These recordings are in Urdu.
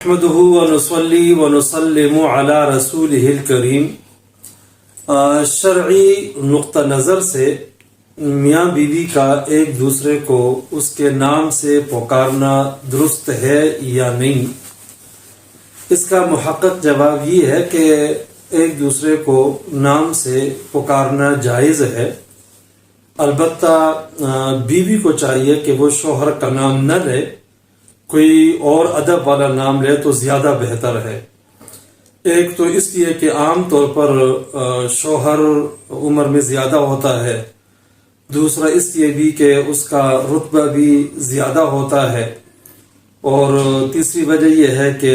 نحمده ونصلي ونسلم على رسوله الکریم۔ شرعی نقطہ نظر سے میاں بیوی کا ایک دوسرے کو اس کے نام سے پکارنا درست ہے یا نہیں؟ اس کا محقق جواب یہ ہے کہ ایک دوسرے کو نام سے پکارنا جائز ہے، البتہ بیوی کو چاہیے کہ وہ شوہر کا نام نہ لے، کوئی اور ادب والا نام لے تو زیادہ بہتر ہے۔ ایک تو اس لیے کہ عام طور پر شوہر عمر میں زیادہ ہوتا ہے، دوسرا اس لیے بھی کہ اس کا رتبہ بھی زیادہ ہوتا ہے، اور تیسری وجہ یہ ہے کہ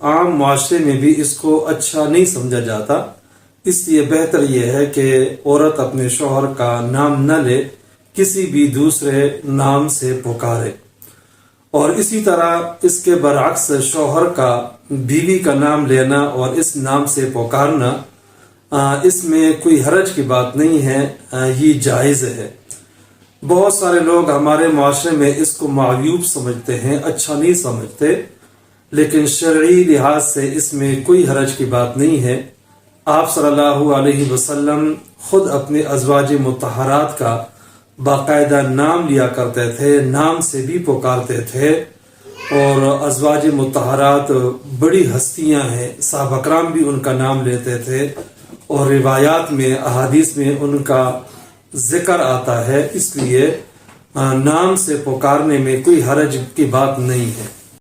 عام معاشرے میں بھی اس کو اچھا نہیں سمجھا جاتا، اس لیے بہتر یہ ہے کہ عورت اپنے شوہر کا نام نہ لے، کسی بھی دوسرے نام سے پکارے۔ اور اسی طرح اس کے برعکس شوہر کا بیوی کا نام لینا اور اس نام سے پکارنا، اس میں کوئی حرج کی بات نہیں ہے، یہ جائز ہے۔ بہت سارے لوگ ہمارے معاشرے میں اس کو معیوب سمجھتے ہیں، اچھا نہیں سمجھتے، لیکن شرعی لحاظ سے اس میں کوئی حرج کی بات نہیں ہے۔ آپ صلی اللہ علیہ وسلم خود اپنے ازواج مطہرات کا باقاعدہ نام لیا کرتے تھے، نام سے بھی پکارتے تھے، اور ازواج مطہرات بڑی ہستیاں ہیں، صحابہ کرام بھی ان کا نام لیتے تھے، اور روایات میں احادیث میں ان کا ذکر آتا ہے، اس لیے نام سے پکارنے میں کوئی حرج کی بات نہیں ہے۔